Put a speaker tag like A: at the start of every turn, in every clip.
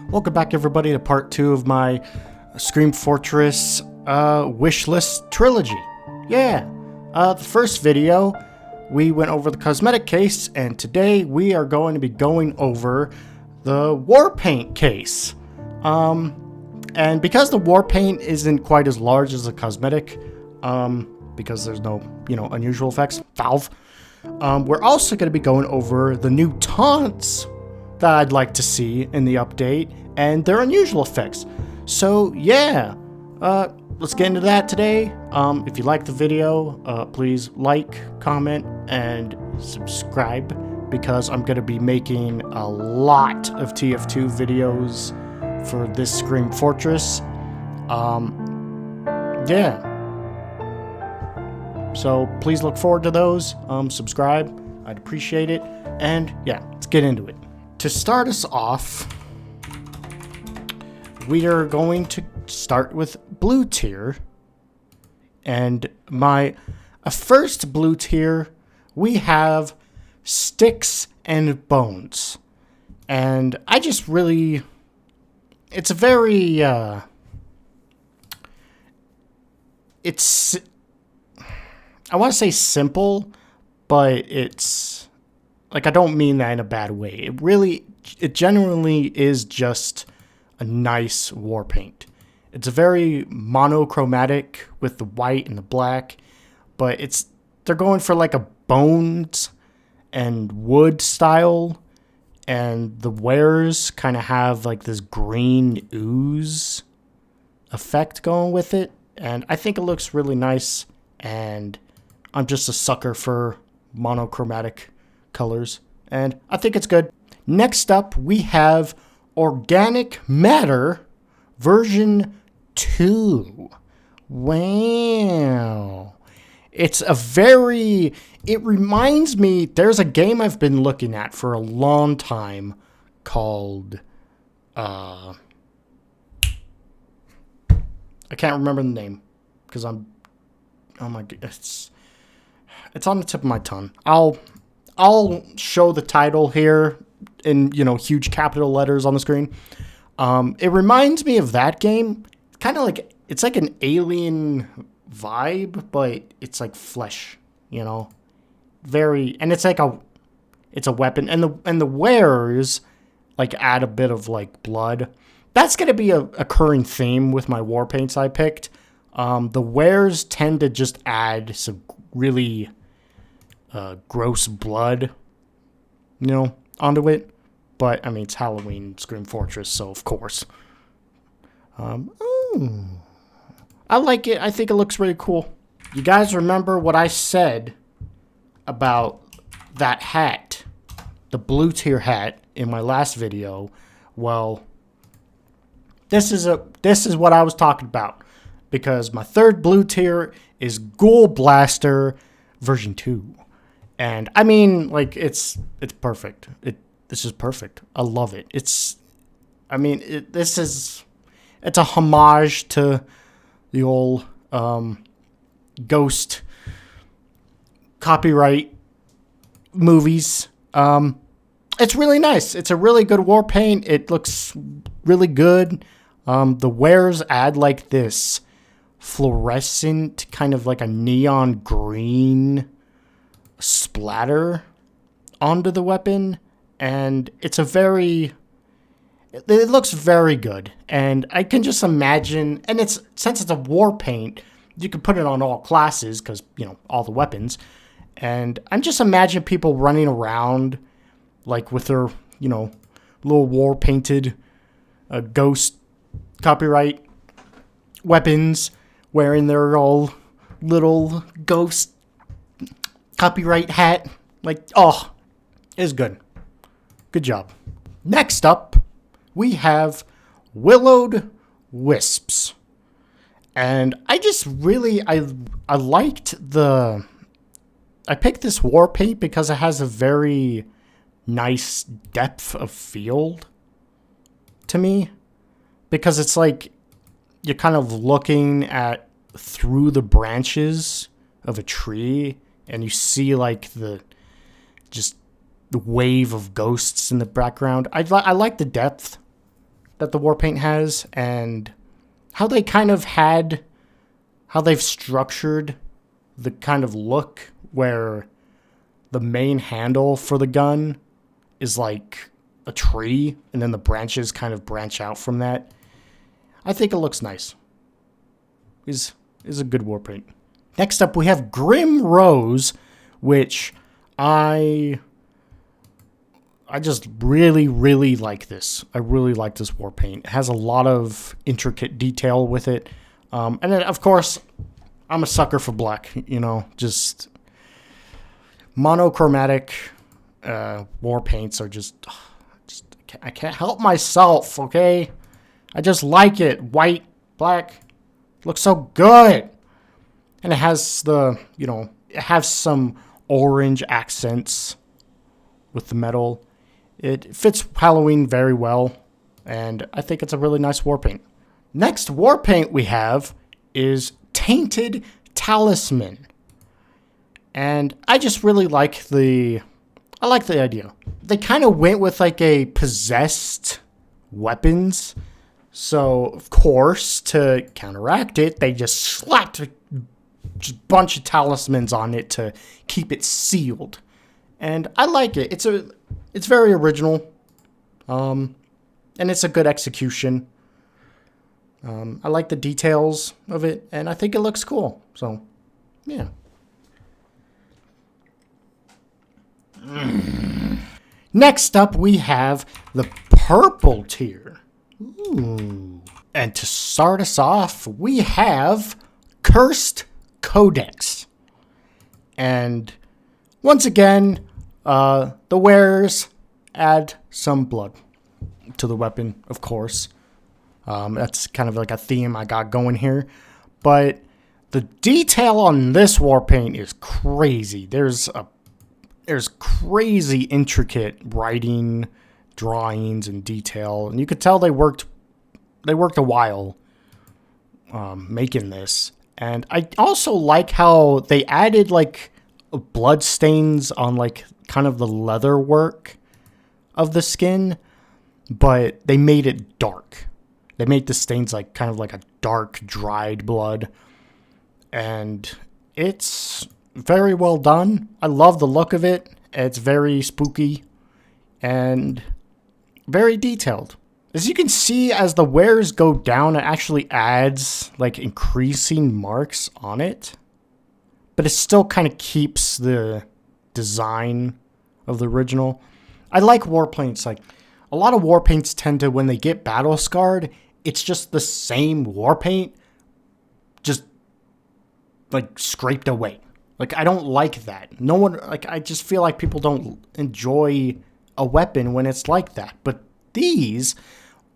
A: Welcome back, everybody, to part 2 of my Scream Fortress wishlist trilogy. Yeah, the first video, we went over the cosmetic case, and today we are going to be going over the Warpaint case. And because the Warpaint isn't quite as large as the cosmetic, because there's no, unusual effects, Valve, we're also going to be going over the new taunts that I'd like to see in the update and their unusual effects. So yeah, let's get into that today. If you like the video, please like, comment, and subscribe, because I'm going to be making a lot of TF2 videos for this Scream Fortress. Yeah. So please look forward to those. Subscribe. I'd appreciate it. And yeah, let's get into it. To start us off, we are going to start with blue tier. And my first blue tier, we have Sticks and Bones. And I just really, it's a very, it's, I want to say simple, but it's, like, I don't mean that in a bad way. It genuinely is just a nice war paint. It's a very monochromatic with the white and the black, but they're going for like a bones and wood style, and the wares kind of have like this green ooze effect going with it, and I think it looks really nice, and I'm just a sucker for monochromatic colors, and I think it's good. Next up, we have Organic Matter version 2. Wow. It reminds me, there's a game I've been looking at for a long time called, I can't remember the name, because oh my god, it's on the tip of my tongue. I'll show the title here in, huge capital letters on the screen. It reminds me of that game. Kind of like, it's like an alien vibe, but it's like flesh, and it's like it's a weapon, and the wares like add a bit of like blood. That's going to be a recurring theme with my war paints I picked. The wares tend to just add some really gross blood, onto it. But, I mean, it's Halloween Scream Fortress, so of course. I like it. I think it looks really cool. You guys remember what I said about that hat, the blue tier hat, in my last video? Well, this is what I was talking about, because my third blue tier is Ghoul Blaster version 2. And I mean, like, it's perfect. This is perfect. I love it. It's a homage to the old Ghost copyright movies. It's really nice. It's a really good war paint. It looks really good. The wares add like this fluorescent, kind of like a neon green splatter onto the weapon, and it looks very good. And I can just imagine, and since it's a war paint, you can put it on all classes, because all the weapons, and I'm just imagining people running around like with their little war painted ghost copyright weapons, wearing their all little ghost copyright hat. Like, oh, it's good. Good job. Next up, we have Willowed Wisps. And I just really, I liked I picked this war paint because it has a very nice depth of field to me. Because it's like, you're kind of looking through the branches of a tree, and you see like the wave of ghosts in the background. I like the depth that the Warpaint has, and how they kind of how they've structured the kind of look where the main handle for the gun is like a tree, and then the branches kind of branch out from that. I think it looks nice. Is a good Warpaint. Next up, we have Grim Rose, which I just really, really like this. I really like this Warpaint. It has a lot of intricate detail with it. And then, of course, I'm a sucker for black, you know, just monochromatic war paints are just I can't help myself, okay? I just like it. White, black, looks so good. And it has the, you know, it has some orange accents with the metal. It fits Halloween very well, and I think it's a really nice war paint. Next war paint we have is Tainted Talisman. And I just really like the idea. They kind of went with like a possessed weapons. So, of course, to counteract it, they just slapped a bunch of talismans on it to keep it sealed. And I like it. It's very original. And it's a good execution. I like the details of it, and I think it looks cool. So, yeah. Next up, we have the purple tier. Ooh. And to start us off, we have Cursed Codex. And once again, the wearers add some blood to the weapon, of course. That's kind of like a theme I got going here. But the detail on this war paint is crazy. There's crazy intricate writing, drawings, and detail. And you could tell they worked a while making this. And I also like how they added like blood stains on like kind of the leather work of the skin, but they made it dark. They made the stains like kind of like a dark, dried blood. And it's very well done. I love the look of it. It's very spooky and very detailed. As you can see, as the wears go down, it actually adds like increasing marks on it. But it still kind of keeps the design of the original. I like war paints. Like a lot of war paints tend to, when they get battle scarred, it's just the same war paint, just like scraped away. Like I don't like that. No one, like I just feel like people don't enjoy a weapon when it's like that. But these,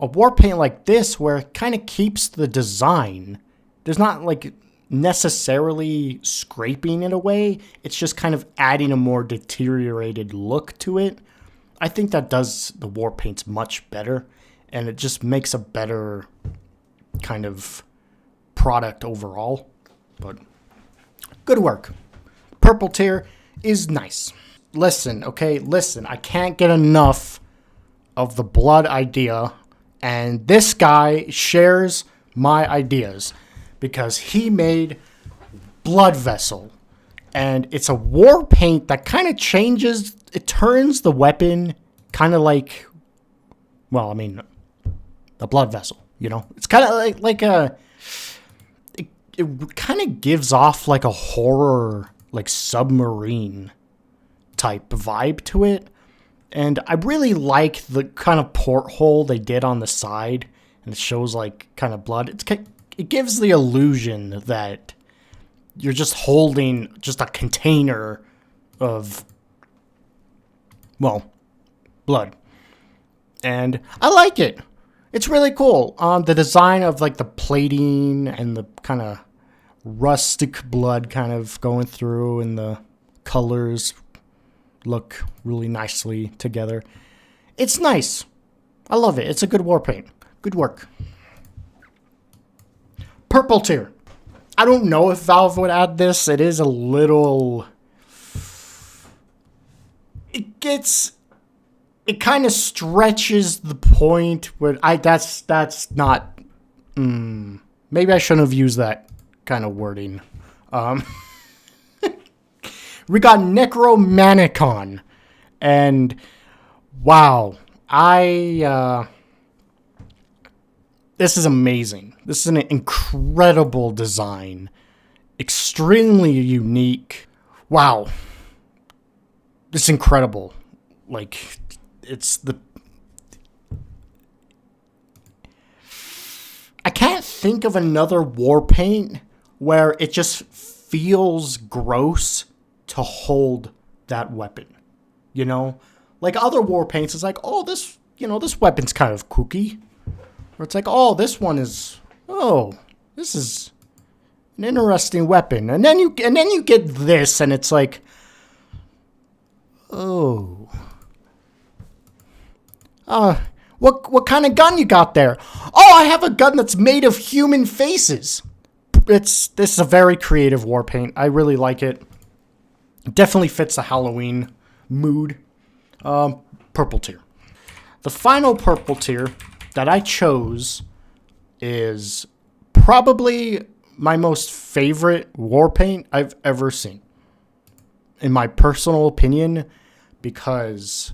A: a war paint like this, where it kind of keeps the design, there's not like necessarily scraping it away. It's just kind of adding a more deteriorated look to it. I think that does the war paints much better, and it just makes a better kind of product overall. But good work. Purple tier is nice. Listen, okay, listen. I can't get enough of the blood idea, and this guy shares my ideas because he made Blood Vessel, and it's a war paint that kind of changes. It turns the weapon kind of like, well, I mean, the Blood Vessel. You know, it's kind of like a. It kind of gives off like a horror, like submarine type vibe to it. And I really like the kind of porthole they did on the side, and it shows like kind of blood. It gives the illusion that you're just holding just a container of, well, blood. And I like it. It's really cool. The design of like the plating and the kind of rustic blood kind of going through, and the colors look really nicely together. It's nice. I love it. It's a good war paint. Good work. Purple tier. I don't know if Valve would add this. It is a little... It gets it kind of stretches the point where that's not. Maybe I shouldn't have used that kind of wording. We got Necromanicon, and wow, this is amazing. This is an incredible design, extremely unique. Wow, this is incredible. Like, I can't think of another Warpaint where it just feels gross to hold that weapon. You know? Like other Warpaints, it's like, oh, this weapon's kind of kooky. Or it's like, oh, this is an interesting weapon. And then you get this, and it's like, oh. What kind of gun you got there? Oh, I have a gun that's made of human faces. This is a very creative Warpaint. I really like it. Definitely fits the Halloween mood. Purple tier. The final purple tier that I chose is probably my most favorite Warpaint I've ever seen. In my personal opinion, because,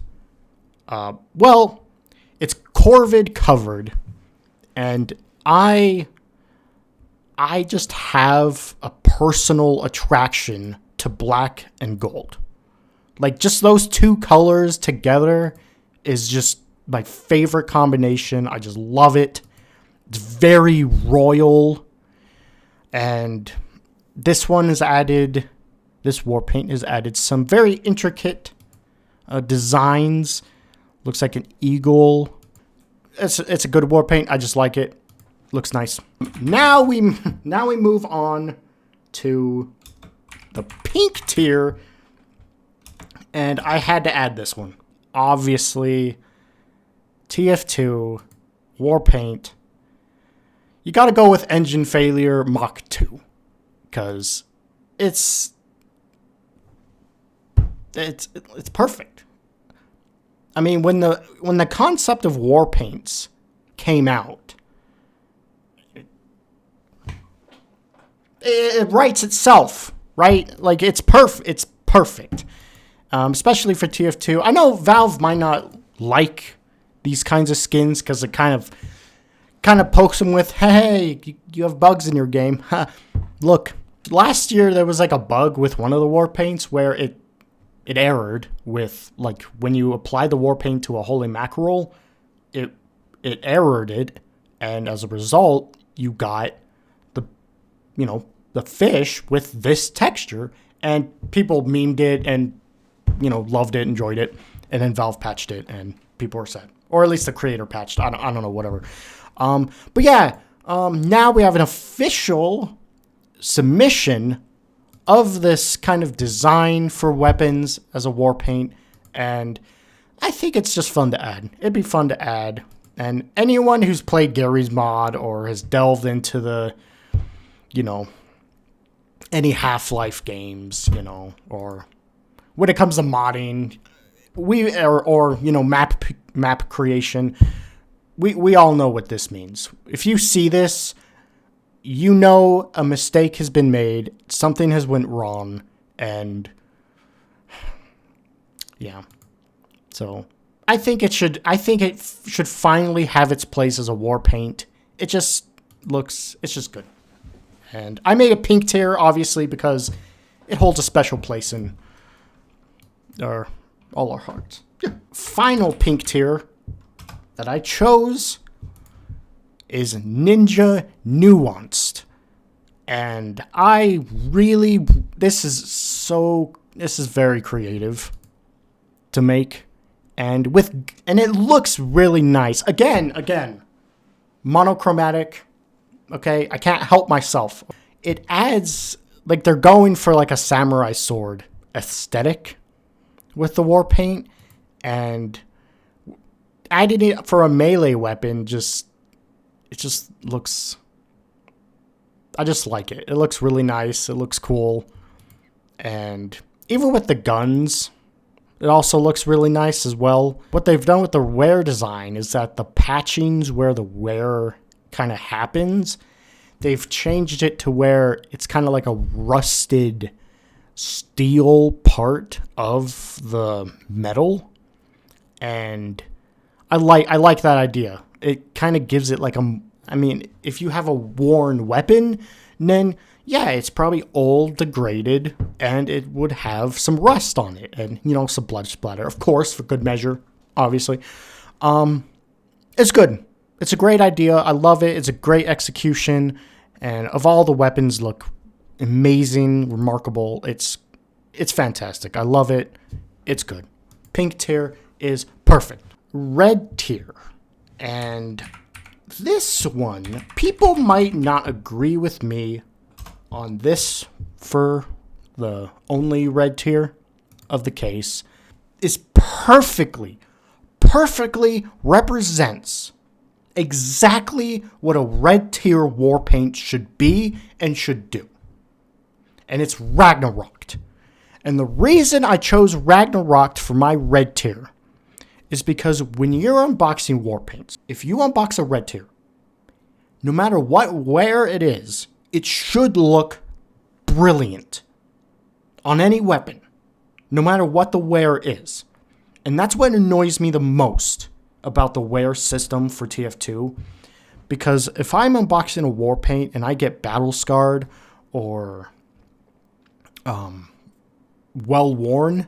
A: it's Corvid covered, and I just have a personal attraction to black and gold. Like, just those two colors together is just my favorite combination. I just love it. It's very royal, and this Warpaint has added some very intricate designs. Looks like an eagle. It's a good Warpaint. I just like it. Looks nice. Now we move on to the pink tier, and I had to add this one. Obviously, TF2 Warpaint. You got to go with Engine Failure Mach 2, because it's perfect. I mean, when the concept of Warpaints came out, it writes itself, right? Like, it's perfect. Especially for TF2. I know Valve might not like these kinds of skins because it kind of pokes them with, hey, you have bugs in your game. Look, last year there was like a bug with one of the Warpaints where it errored with, like, when you apply the Warpaint to a holy mackerel, it errored it, and as a result, you got the fish with this texture, and people memed it and, loved it, enjoyed it, and then Valve patched it, and people were sad. Or at least the creator patched. I don't know, whatever. But yeah, now we have an official submission of this kind of design for weapons as a Warpaint, and I think it's just fun to add. It'd be fun to add, and anyone who's played Gary's mod or has delved into the, any Half-Life games, or when it comes to modding, map creation, we all know what this means. If you see this, a mistake has been made, something has went wrong, and yeah. So I think it should finally have its place as a Warpaint. It's just good. And I made a pink tier, obviously, because it holds a special place in all our hearts. Final pink tier that I chose is Ninja Nuanced. And this is very creative to make, and it looks really nice. Again, monochromatic. Okay, I can't help myself. It adds, like, they're going for like a samurai sword aesthetic with the Warpaint, and adding it for a melee weapon it just looks, I just like it. It looks really nice. It looks cool. And even with the guns, It also looks really nice as well. What they've done with the wear design is that the patchings where the wear kind of happens, they've changed it to where it's kind of like a rusted steel part of the metal. And I like that idea. It kind of gives it like if you have a worn weapon, then yeah, it's probably old, degraded, and it would have some rust on it and, some blood splatter, of course, for good measure, obviously. It's good. It's a great idea. I love it. It's a great execution, and of all the weapons, look amazing, remarkable. It's fantastic. I love it. It's good. Pink tier is perfect. Red tier. And this one, people might not agree with me on this for the only red tier of the case, is perfectly represents exactly what a red tier Warpaint should be and should do. And it's Ragnarok. And the reason I chose Ragnarok for my red tier is because when you're unboxing Warpaints, if you unbox a red tier, no matter what wear it is, it should look brilliant on any weapon, no matter what the wear is. And that's what annoys me the most about the wear system for TF2. Because if I'm unboxing a Warpaint and I get battle scarred or well worn,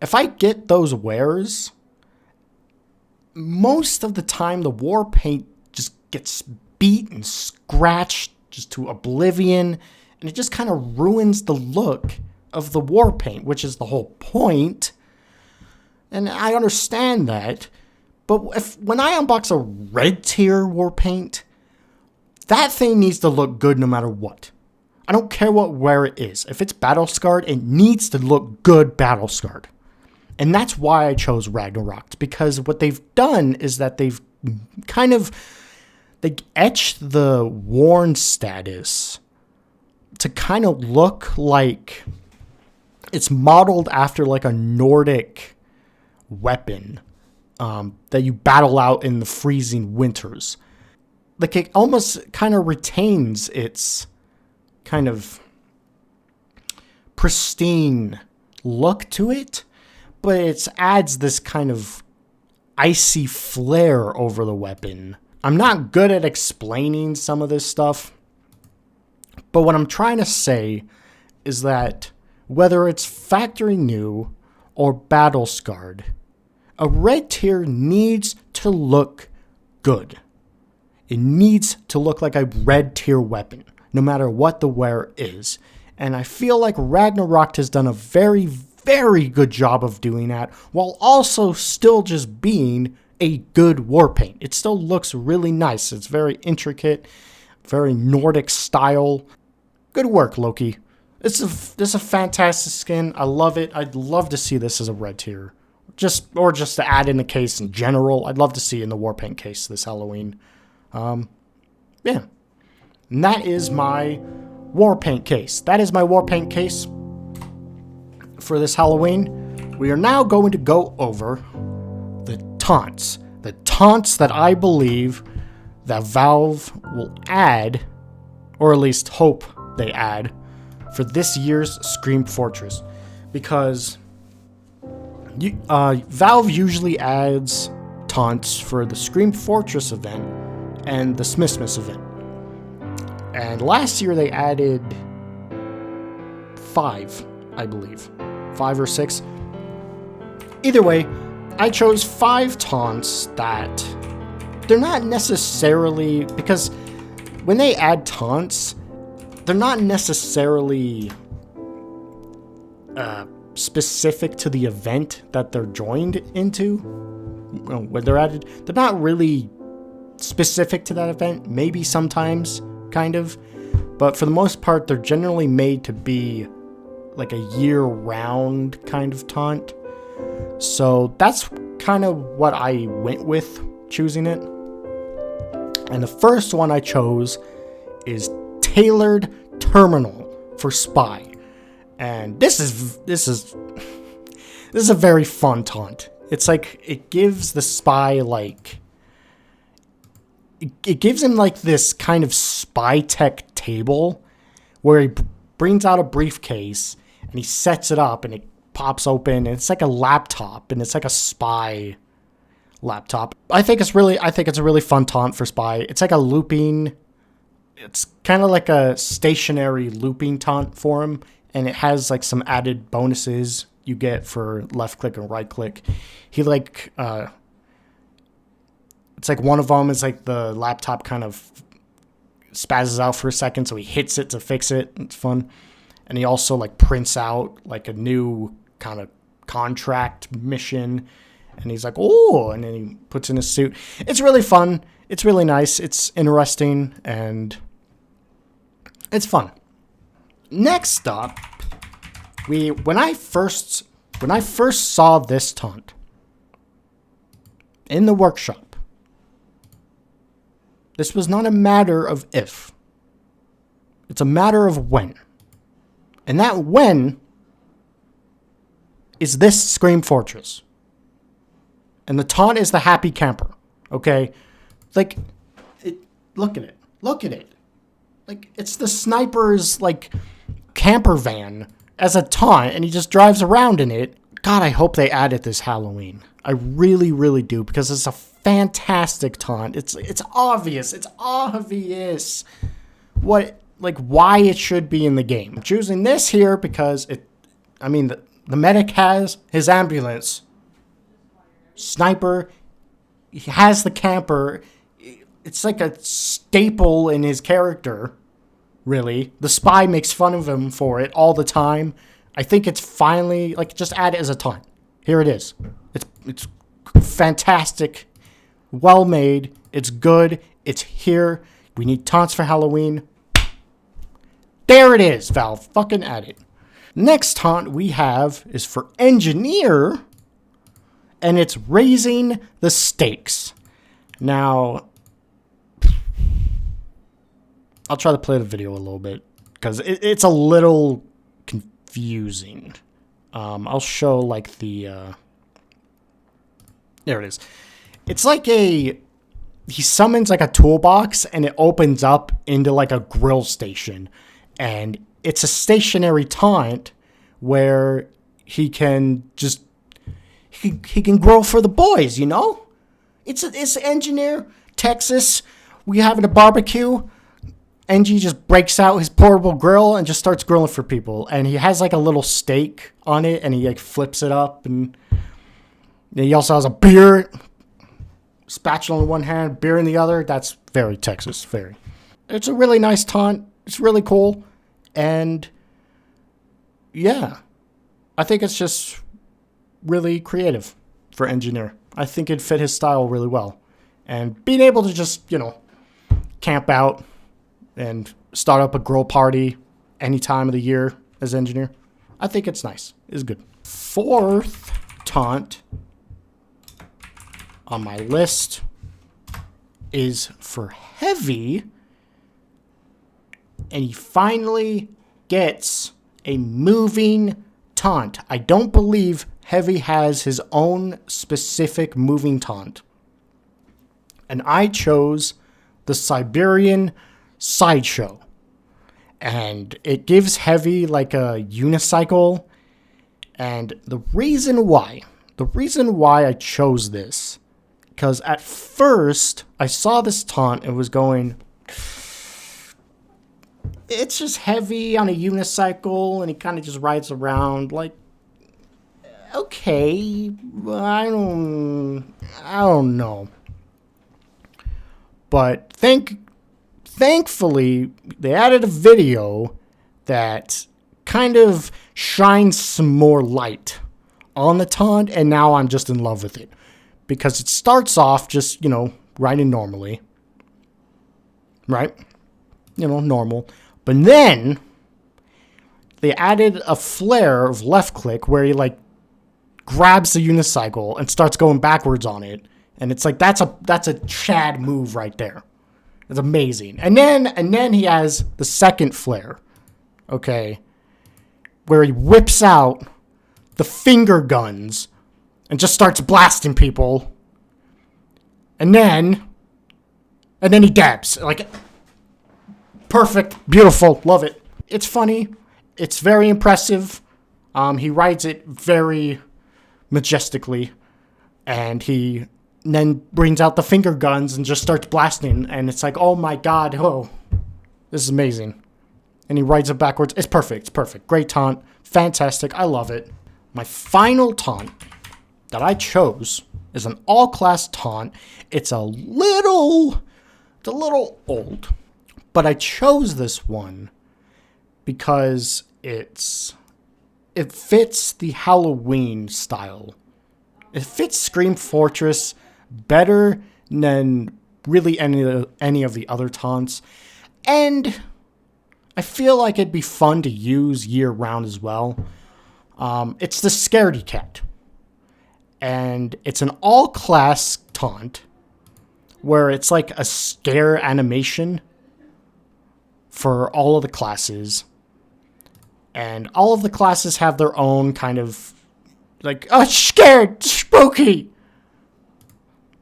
A: if I get those wears, most of the time the Warpaint just gets beat and scratched just to oblivion, and it just kind of ruins the look of the Warpaint, which is the whole point. And I understand that, but when I unbox a red tier Warpaint, that thing needs to look good no matter what. I don't care what wear it is. If it's battle scarred, it needs to look good battle scarred. And that's why I chose Ragnarok, because what they've done is that they've they etched the worn status to kind of look like it's modeled after like a Nordic weapon that you battle out in the freezing winters. Like it almost kind of retains its kind of pristine look to it, but it adds this kind of icy flare over the weapon. I'm not good at explaining some of this stuff, but what I'm trying to say is that whether it's factory new or battle scarred, a red tier needs to look good. It needs to look like a red tier weapon, no matter what the wear is. And I feel like Ragnarok has done a very, very good job of doing that, while also still just being a good Warpaint. It still looks really nice. It's very intricate, very Nordic style. Good work, Loki. This is a fantastic skin. I love it. I'd love to see this as a red tier. Just to add in the case in general. I'd love to see in the Warpaint case this Halloween. Yeah. And that is my Warpaint case. That is my Warpaint case for this Halloween. We are now going to go over the taunts. The taunts that I believe that Valve will add, or at least hope they add, for this year's Scream Fortress. Because Valve usually adds taunts for the Scream Fortress event and the Smithmas event. And last year they added 5, I believe. 5 or 6. Either way, I chose 5 taunts that they're not necessarily, because when they add taunts, they're not necessarily specific to the event that they're joined into. When they're added, they're not really specific to that event. Maybe sometimes, kind of. But for the most part, they're generally made to be like a year-round kind of taunt. So that's kind of what I went with choosing it. And the first one I chose is Tailored Terminal for Spy. And this is This is a very fun taunt. It's like, it gives the spy, like... It gives him, like, this kind of spy tech table where he brings out a briefcase and he sets it up and it pops open and it's like a laptop and it's like a spy laptop. I think it's a really fun taunt for spy. It's like a looping... It's kind of like a stationary looping taunt for him, and it has like some added bonuses you get for left click and right click. He like it's like one of them is like the laptop kind of spazzes out for a second, so he hits it to fix it. It's fun. And he also like prints out like a new kind of contract mission, and he's like, oh, and then he puts in his suit. It's really fun. It's really nice. It's interesting, and it's fun. Next up, when I first saw this taunt in the workshop, this was not a matter of if. It's a matter of when. And that when is this Scream Fortress. And the taunt is the happy camper. Okay? Like, look at it. Look at it. Like, it's the sniper's, like, camper van as a taunt, and he just drives around in it. God, I hope they add it this Halloween. I really, really do, because it's a fantastic taunt. It's obvious. It's obvious why it should be in the game. I'm choosing this here because the medic has his ambulance. Sniper, he has the camper. It's like a staple in his character, really. The spy makes fun of him for it all the time. I think it's finally, like, just add it as a taunt. Here it is. It's fantastic. Well made. It's good. It's here. We need taunts for Halloween. There it is, Valve. Fucking add it. Next taunt we have is for Engineer, and it's raising the stakes. Now, I'll try to play the video a little bit because it's a little confusing. I'll show like the there it is. It's like he summons like a toolbox and it opens up into like a grill station, and it's a stationary taunt where he can grill for the boys, you know? It's Engineer, Texas. We having a barbecue. Engie just breaks out his portable grill and just starts grilling for people. And he has like a little steak on it, and he like flips it up. And he also has a beer, spatula in one hand, beer in the other. That's very Texas, very. It's a really nice taunt. It's really cool. And yeah, I think it's just really creative for Engineer. I think it fit his style really well. And being able to just, camp out and start up a grill party any time of the year as Engineer, I think it's nice. It's good. Fourth taunt on my list is for Heavy, and he finally gets a moving taunt. I don't believe Heavy has his own specific moving taunt. And I chose the Siberian Sideshow. And it gives Heavy like a unicycle. And the reason why I chose this, because at first I saw this taunt and was going, it's just Heavy on a unicycle and he kind of just rides around like, okay, I don't know. But thankfully, they added a video that kind of shines some more light on the taunt, and now I'm just in love with it. Because it starts off just, riding normally. Right? Normal. But then, they added a flare of left click where he, grabs the unicycle and starts going backwards on it. And it's like, that's a Chad move right there. It's amazing. And then he has the second flare, okay, where he whips out the finger guns and just starts blasting people. And then he dabs. Like, perfect, beautiful, love it. It's funny. It's very impressive. He rides it very majestically. And he then brings out the finger guns and just starts blasting. And it's like, oh my god, oh, this is amazing. And he rides it backwards. It's perfect. It's perfect. Great taunt. Fantastic. I love it. My final taunt that I chose is an all-class taunt. It's a little old. But I chose this one because it fits the Halloween style. It fits Scream Fortress better than really any of the other taunts. And I feel like it'd be fun to use year-round as well. It's the Scaredy Cat. And it's an all-class taunt where it's like a scare animation for all of the classes. And all of the classes have their own kind of, like, oh, scared, spooky.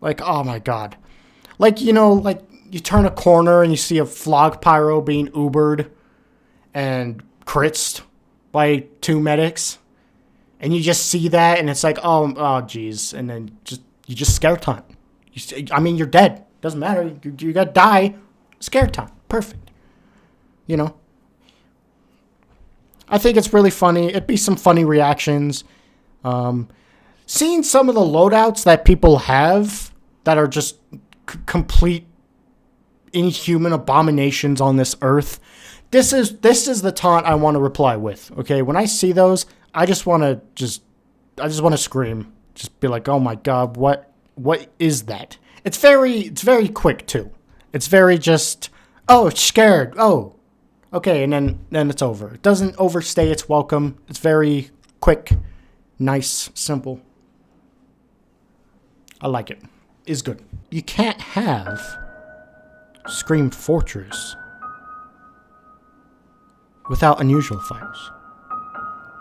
A: Like, oh my god. Like, you know, like, you turn a corner and you see a Flog Pyro being Ubered and crits by 2 medics. And you just see that and it's like, oh geez. And then you just scare taunt. I mean, you're dead. Doesn't matter. You gotta die. Scare taunt. Perfect. You know? I think it's really funny. It'd be some funny reactions. Seeing some of the loadouts that people have that are just complete inhuman abominations on this earth. This is the taunt I want to reply with. Okay, when I see those, I just want to scream. Just be like, oh my god, what is that? It's very quick too. It's very just, oh, scared. Oh, okay, and then it's over. It doesn't overstay its welcome. It's very quick, nice, simple. I like it. It's good. You can't have Scream Fortress without unusual fires.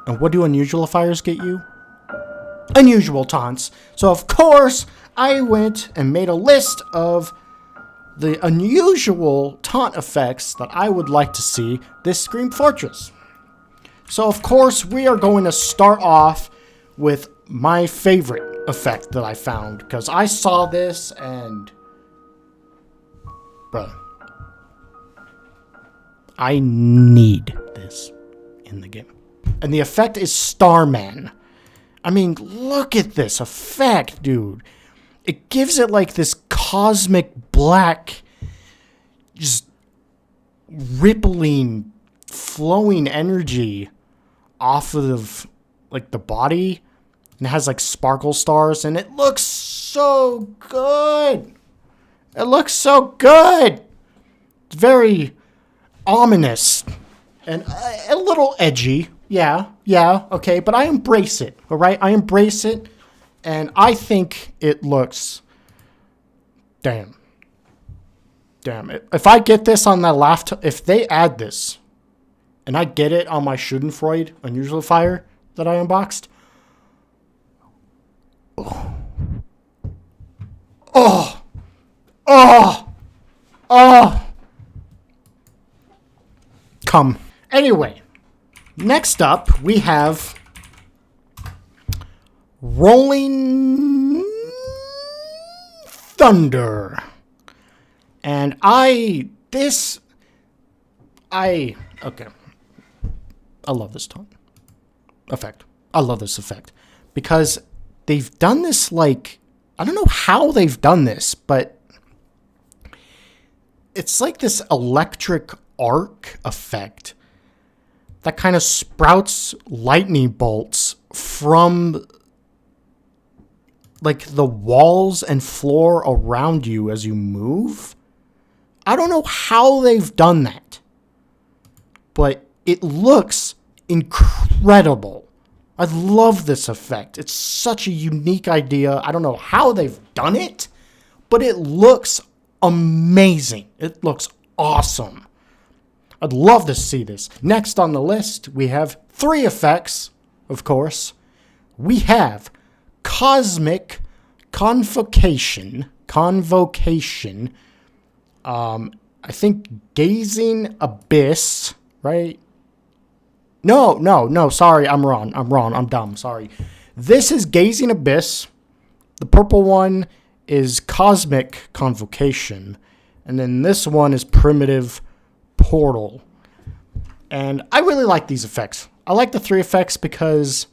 A: And what do unusual fires get you? Unusual taunts. So of course, I went and made a list of the unusual taunt effects that I would like to see this Scream Fortress. So of course, we are going to start off with my favorite effect that I found, because I saw this and bruh, I need this in the game. And the effect is Starman. I mean, look at this effect, dude. It gives it like this cosmic black, just rippling, flowing energy off of like the body. And it has like sparkle stars, and it looks so good. It looks so good. It's very ominous and a little edgy. Yeah, okay, but I embrace it, all right? I embrace it, and I think it looks, damn. If I get this on that if they add this, and I get it on my Schadenfreude Unusual Fire that I unboxed, come. Anyway, next up we have Rolling Thunder. And okay. I love this taunt effect. I love this effect because they've done this, like, I don't know how they've done this, but it's like this electric arc effect that kind of sprouts lightning bolts from like the walls and floor around you as you move. I don't know how they've done that, but it looks incredible. I love this effect. It's such a unique idea. I don't know how they've done it, but it looks amazing. It looks awesome. I'd love to see this. Next on the list, we have 3 effects, of course. we have Cosmic Convocation. I think Gazing Abyss, right? No, sorry, I'm wrong, I'm dumb, sorry. This is Gazing Abyss. The purple one is Cosmic Convocation. And then this one is Primitive Portal. And I really like these effects. I like the 3 effects because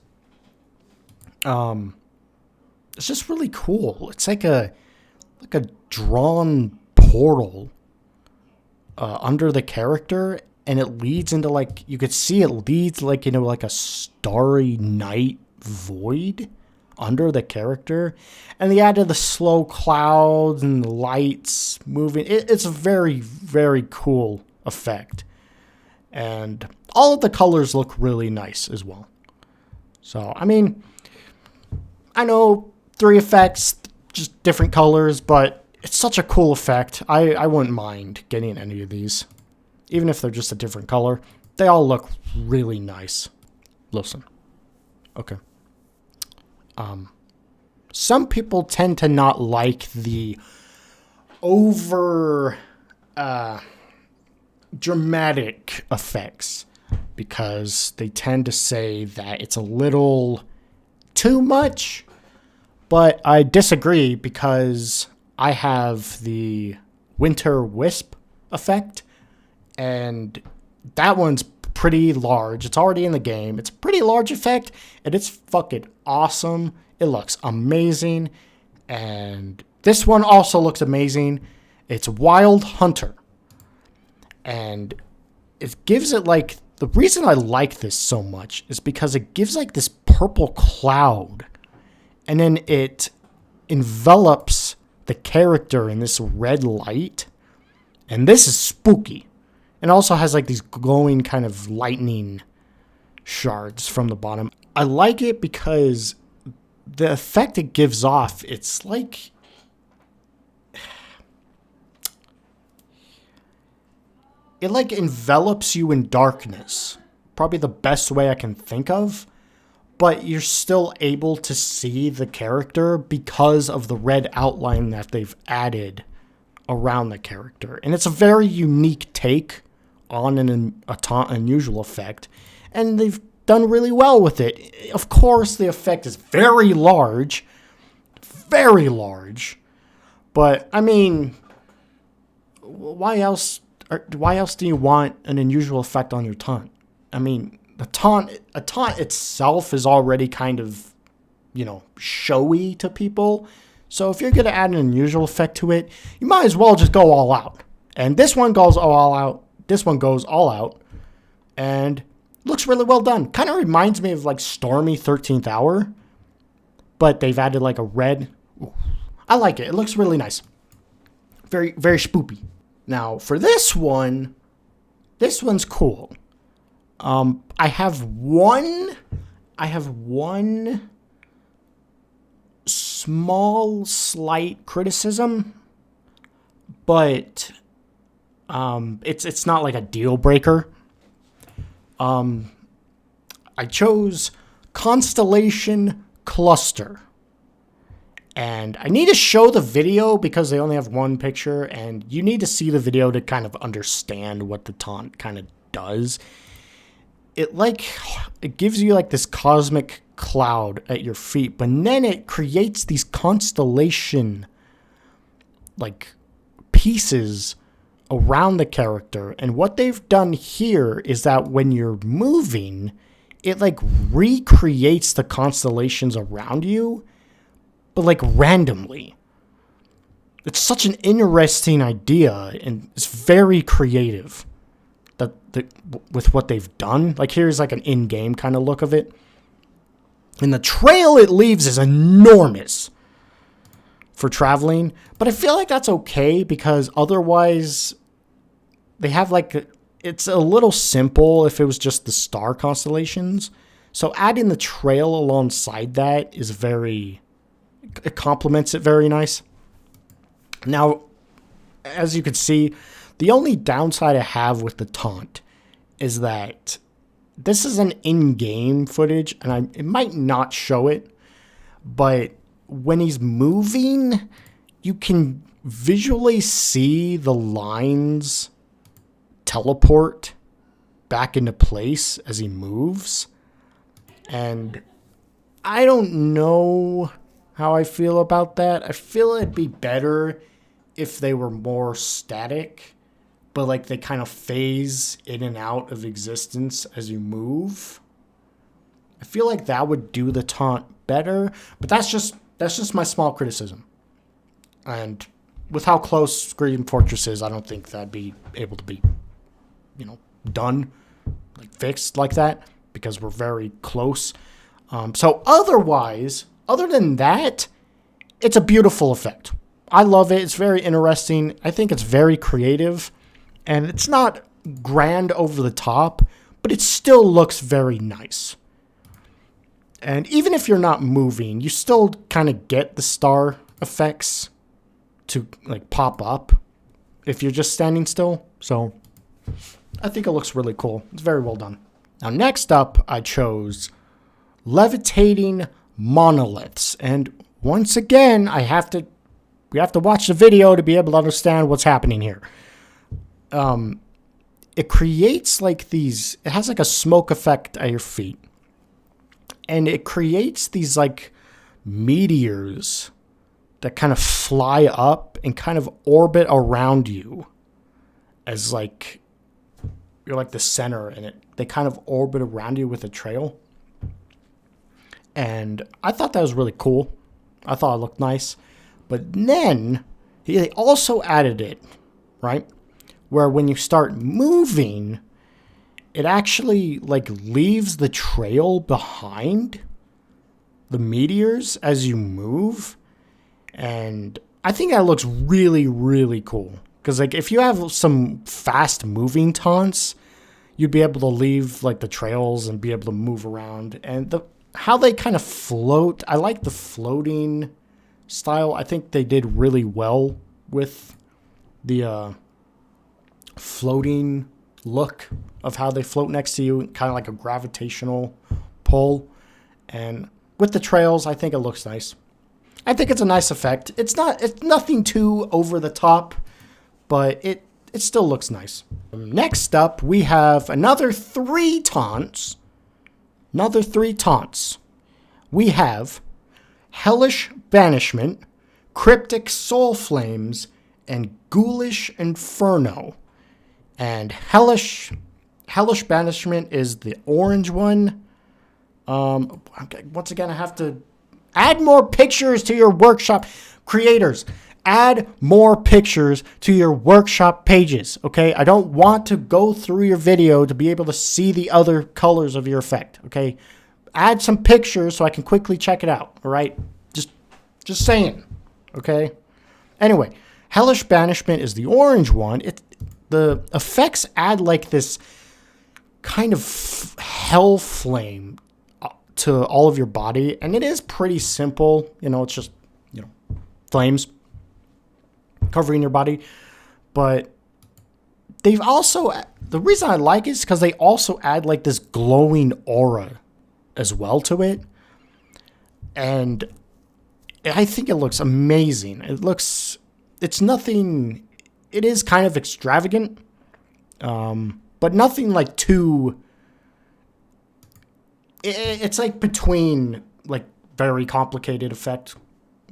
A: it's just really cool. It's like a drawn portal under the character, and it leads into, like, you could see it leads like into like a starry night void under the character, and they added the slow clouds and the lights moving. It's a very, very cool effect, and all of the colors look really nice as well. So, I mean, I know 3 effects, just different colors, but it's such a cool effect. I wouldn't mind getting any of these. Even if they're just a different color, they all look really nice. Listen. Okay. Some people tend to not like the over dramatic effects because they tend to say that it's a little too much. But I disagree because I have the Winter Wisp effect, and that one's pretty large. It's already in the game. It's a pretty large effect, and it's fucking awesome. It looks amazing, and this one also looks amazing. It's Wild Hunter, and it gives it, like, the reason I like this so much is because it gives, like, this purple cloud, and then it envelops the character in this red light, and this is spooky. And also has, like, these glowing kind of lightning shards from the bottom. I like it because the effect it gives off, it's like, it like envelops you in darkness. Probably the best way I can think of. But you're still able to see the character because of the red outline that they've added around the character. And it's a very unique take on a Taunt unusual effect. And they've done really well with it. Of course, the effect is very large. Very large. But, I mean, why else do you want an unusual effect on your Taunt? I mean, a taunt itself is already kind of, showy to people. So if you're going to add an unusual effect to it, you might as well just go all out. And this one goes all out. This one goes all out. And looks really well done. Kind of reminds me of, like, Stormy 13th Hour. But they've added, like, a red. Ooh, I like it. It looks really nice. Very, very spoopy. Now, for this one's cool. I have one small, slight criticism, but it's not like a deal breaker. I chose Constellation Cluster, and I need to show the video because they only have one picture, and you need to see the video to kind of understand what the Taunt kind of does. It gives you, like, this cosmic cloud at your feet, but then it creates these constellation, like, pieces around the character. And what they've done here is that when you're moving, it, like, recreates the constellations around you, but, like, randomly. It's such an interesting idea, and it's very creative. With what they've done. Like, here's, like, an in-game kind of look of it. And the trail it leaves is enormous for traveling. But I feel like that's okay because otherwise they have, like, it's a little simple if it was just the star constellations. So adding the trail alongside that is it complements it very nice. Now, as you can see, the only downside I have with the Taunt is that this is an in-game footage, and it might not show it, but when he's moving, you can visually see the lines teleport back into place as he moves. And I don't know how I feel about that. I feel it'd be better if they were more static, but like they kind of phase in and out of existence as you move. I feel like that would do the taunt better, but that's just my small criticism. And with how close Scream Fortress is, I don't think that'd be able to be, done, like fixed like that, because we're very close. So other than that, it's a beautiful effect. I love it. It's very interesting. I think it's very creative, and it's not grand over the top, but it still looks very nice. And even if you're not moving, you still kind of get the star effects to like pop up if you're just standing still. So I think it looks really cool. It's very well done. Now, next up, I chose levitating monoliths. And once again, we have to watch the video to be able to understand what's happening here. It creates like these, it has like a smoke effect at your feet. And it creates these like meteors that kind of fly up and kind of orbit around you as like you're like the center, and they kind of orbit around you with a trail. And I thought that was really cool. I thought it looked nice. But then they also added it, right? Where when you start moving, it actually like leaves the trail behind the meteors as you move. And I think that looks really, really cool. Because like if you have some fast moving taunts, you'd be able to leave like the trails and be able to move around. And how they kind of float, I like the floating style. I think they did really well with the floating look of how they float next to you, kind of like a gravitational pull. And with the trails, I think it looks nice. I think it's a nice effect. It's nothing too over the top, but it still looks nice. Next up, we have another 3 taunts. We have Hellish Banishment, Cryptic Soul Flames, and Ghoulish Inferno. And Hellish Banishment is the orange one. Once again, I have to add more pictures to your workshop. Creators, add more pictures to your workshop pages, okay? I don't want to go through your video to be able to see the other colors of your effect, okay? Add some pictures so I can quickly check it out, all right? Just saying, okay? Anyway, Hellish Banishment is the orange one. The effects add like this kind of hell flame to all of your body, and it is pretty simple. It's just, flames covering your body. But they've also, the reason I like it is because they also add like this glowing aura as well to it. And I think it looks amazing. It's nothing, it is kind of extravagant, but nothing like too, it's like between like very complicated effect,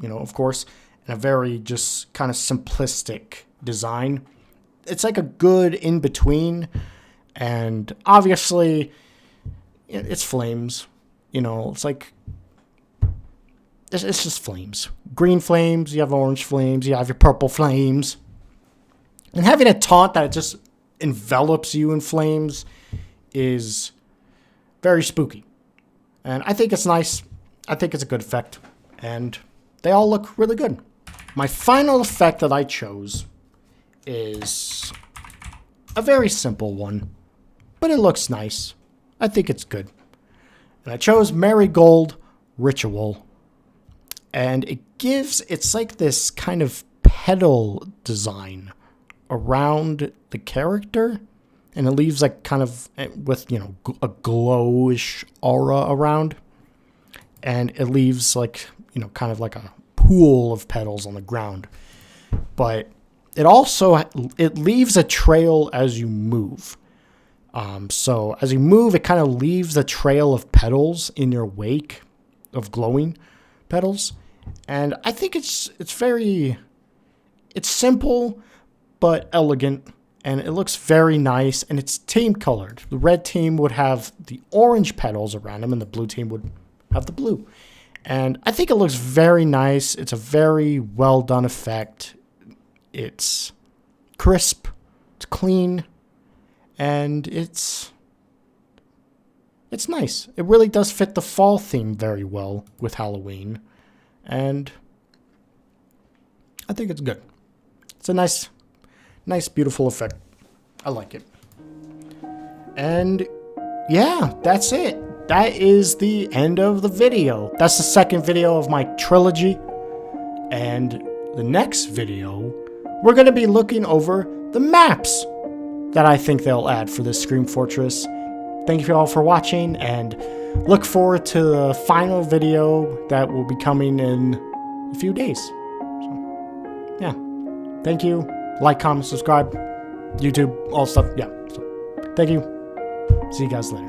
A: of course, and a very just kind of simplistic design. It's like a good in between, and obviously it's flames, it's like, it's just flames. Green flames, you have orange flames, you have your purple flames. And having a taunt that just envelops you in flames is very spooky. And I think it's nice. I think it's a good effect. And they all look really good. My final effect that I chose is a very simple one, but it looks nice. I think it's good. And I chose Marigold Ritual. And it's like this kind of petal design around the character. and it leaves like kind of with, you know, a glowish aura around, and it leaves like, you know, kind of like a pool of petals on the ground. But it also, it leaves a trail as you move. So as you move, it kind of leaves a trail of petals in your wake, of glowing petals. And I think it's simple but elegant, and it looks very nice, and it's team colored. The red team would have the orange petals around them, and the blue team would have the blue. And I think it looks very nice. It's a very well done effect. It's crisp, it's clean, and it's nice. It really does fit the fall theme very well with Halloween, and I think it's good. It's a nice, beautiful effect. I like it. And yeah, that's it. That is the end of the video. That's the second video of my trilogy. And the next video, we're going to be looking over the maps that I think they'll add for this Scream Fortress. Thank you all for watching, and look forward to the final video that will be coming in a few days. So, yeah. Thank you. Like, comment, subscribe. YouTube, all stuff. Yeah. So, thank you. See you guys later.